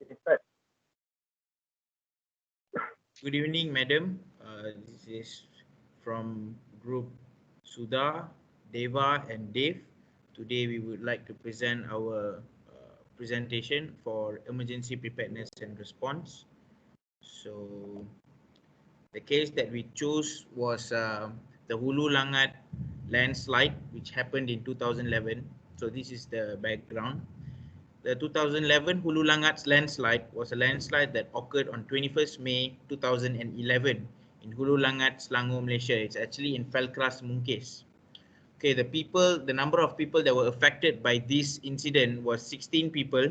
Start. Good evening, madam. This is from group Sudha, Deva, and Dave. Today, we would like to present our presentation for emergency preparedness and response. So, the case that we chose was the Hulu Langat landslide, which happened in 2011. So, this is the background. The 2011 Hulu Langat's landslide was a landslide that occurred on 21st May 2011 in Hulu Langat, Selangor, Malaysia. It's actually in Felkras, Mungkis. Okay, the number of people that were affected by this incident was 16 people,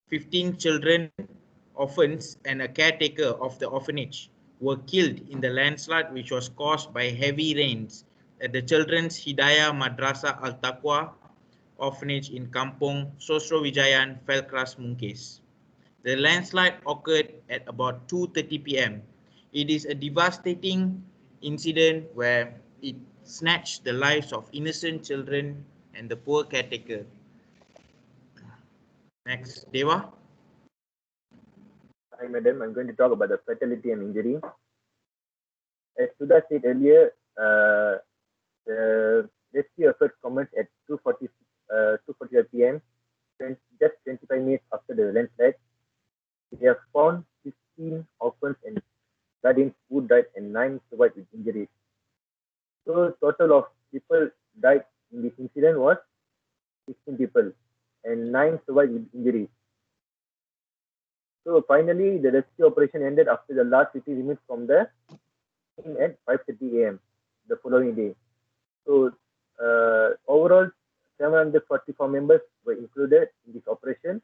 15 children, orphans, and a caretaker of the orphanage were killed in the landslide, which was caused by heavy rains at the Children's Hidayah Madrasah Al Taqwa orphanage in Kampong Sosrowijayan, Felkras, Mungkis. The landslide occurred at about 2:30 p.m. It is a devastating incident where it snatched the lives of innocent children and the poor caretaker. Next, Deva. Hi, madam. I'm going to talk about the fatality and injury. As Sudha said earlier, the rescue effort commenced at 2:45 p.m. Just 25 minutes after the landslide. They have found 15 orphans and guardians who died and 9 survived with injuries. So total of people died in this incident was 16 people and 9 survived with injuries. So finally, the rescue operation ended after the last city removed from the scene at 5:30 a.m. the following day. So overall, 744 members were included in this operation.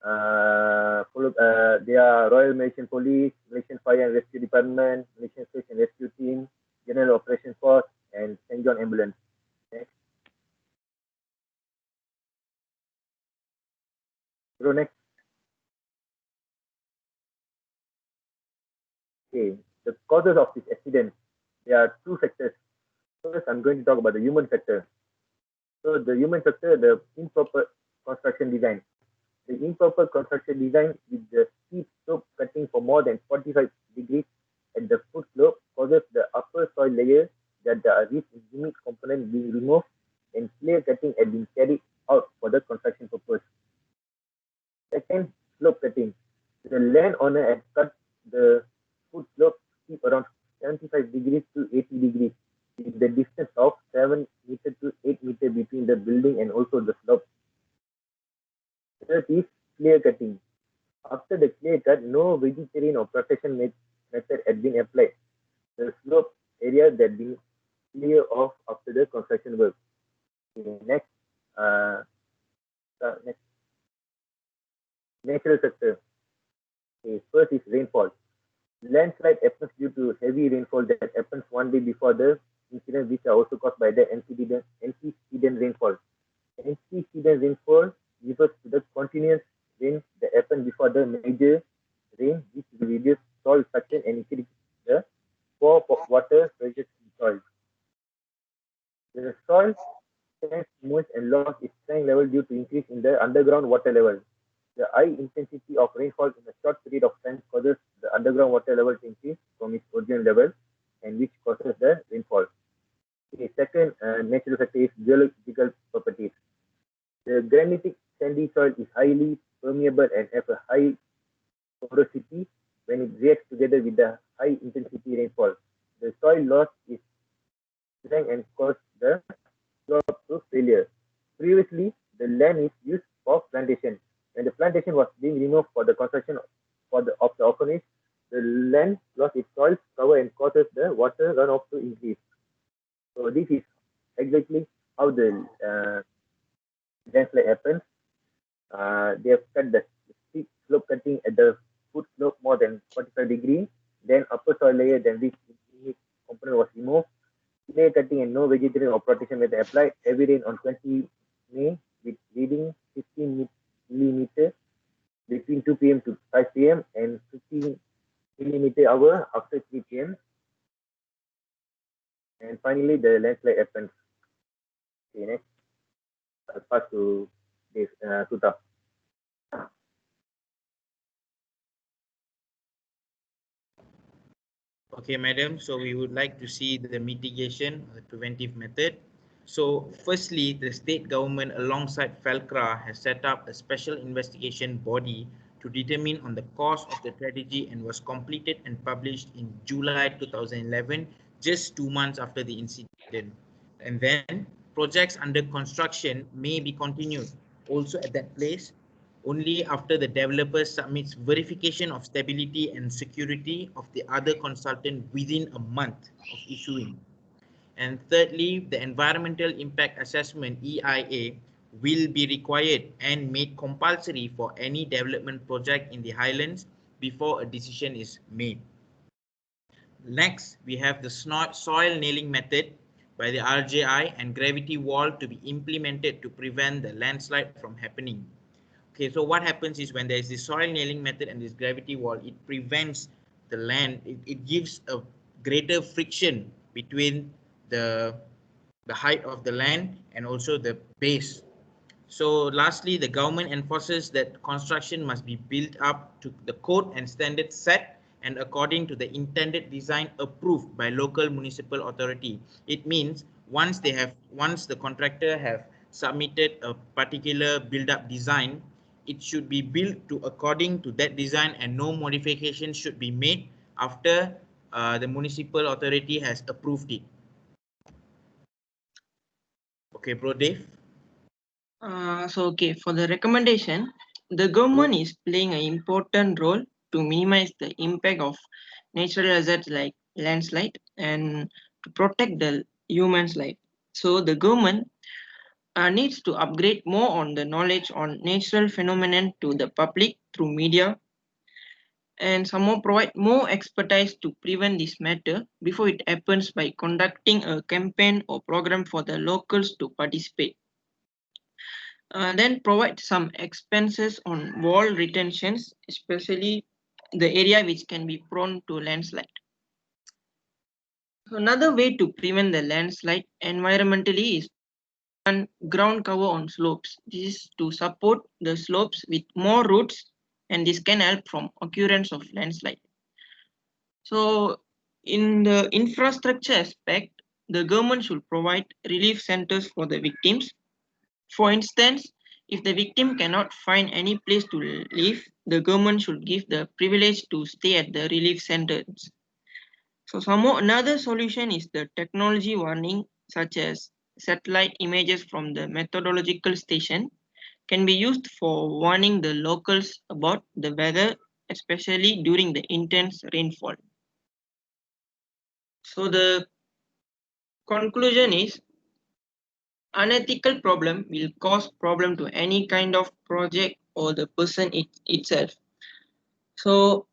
They are Royal Malaysian Police, Malaysian Fire and Rescue Department, Malaysian Search and Rescue Team, General Operations Force, and St. John Ambulance. Next. So next. Okay, the causes of this accident. There are 2 factors. First, I'm going to talk about the human factor. So the human factor, the improper construction design. The improper construction design with the steep slope cutting for more than 45 degrees at the foot slope causes the upper soil layer that the rich humid component being removed and clear cutting had been carried out for the construction purpose. Second, slope cutting. The landowner had cut the foot slope steep around 75 degrees to 80 degrees with the distance of 7 meter to 8 meter between the building and also the slope. Third is clear cutting. After the clear cut, no vegetarian or protection method had been applied. The slope area that been clear off after the construction work. Okay, next, natural factor. Okay, first is rainfall. Landslide happens due to heavy rainfall that happens one day before the incident, which are also caused by the antecedent rainfall. Antecedent rainfall refers to the continuous rain that happens before the major rain, which reduces soil suction and increases the pore water pressure in soil. The soil stands moist and lost its strength level due to increase in the underground water level. The high intensity of rainfall in a short period of time causes the underground water level to increase from its original level, and which causes the rainfall. Okay, second natural factor is geological properties. The granitic sandy soil is highly permeable and has a high porosity when it reacts together with the high intensity rainfall. The soil lost its strength and caused the slope to failure. Previously, the land is used for plantation. When the plantation was being removed for the construction of the orphanage, the land lost its soil cover and causes the water runoff to increase. So this is exactly how the landslide happens. They have cut the steep slope cutting at the foot slope more than 45 degrees. Then upper soil layer, then this component was removed. Clear cutting and no vegetarian or protection method applied. Heavy rain on 20 May with reading 15 millimeter between 2 p.m. to 5 p.m. and 15 millimeter hour after 3 p.m. And finally, the landslide happens. Okay, next. I'll pass to this Tuta. Okay, madam. So we would like to see the mitigation, the preventive method. So firstly, the state government alongside FELCRA has set up a special investigation body to determine on the cause of the tragedy and was completed and published in July 2011, just 2 months after the incident. And then projects under construction may be continued also at that place only after the developer submits verification of stability and security of the other consultant within a month of issuing. And thirdly, the environmental impact assessment EIA will be required and made compulsory for any development project in the highlands before a decision is made. Next, we have the soil nailing method by the RJI and gravity wall to be implemented to prevent the landslide from happening. Okay, so what happens is when there is this soil nailing method and this gravity wall, it prevents the land, it gives a greater friction between the the height of the land and also the base. So lastly, the government enforces that construction must be built up to the code and standards set and according to the intended design approved by local municipal authority. It means once the contractor have submitted a particular build-up design, it should be built to according to that design and no modification should be made after the municipal authority has approved it. Okay, Bro Dave. Okay, for the recommendation, the government is playing an important role to minimize the impact of natural hazards like landslide and to protect the human's life. So the government needs to upgrade more on the knowledge on natural phenomenon to the public through media and some more provide more expertise to prevent this matter before it happens by conducting a campaign or program for the locals to participate. Then provide some expenses on wall retentions, especially the area which can be prone to landslide. So another way to prevent the landslide environmentally is on ground cover on slopes. This is to support the slopes with more roots and this can help from occurrence of landslide. So in the infrastructure aspect, the government should provide relief centers for the victims. For instance, if the victim cannot find any place to live, the government should give the privilege to stay at the relief centers. So another solution is the technology warning, such as satellite images from the meteorological station can be used for warning the locals about the weather, especially during the intense rainfall. So the conclusion is unethical problem will cause problem to any kind of project or the person itself. So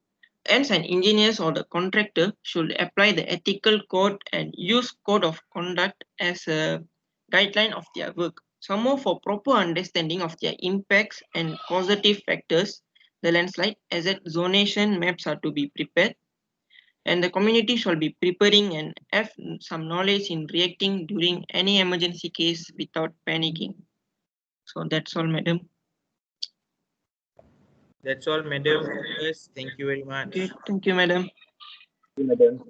hence an engineers or the contractor should apply the ethical code and use code of conduct as a guideline of their work. Some more for proper understanding of their impacts and causative factors, the landslide asset zonation maps are to be prepared and the community shall be preparing and have some knowledge in reacting during any emergency case without panicking. So that's all, madam. That's all, madam, from us. Thank you very Okay, much. thank you, madam. Madam.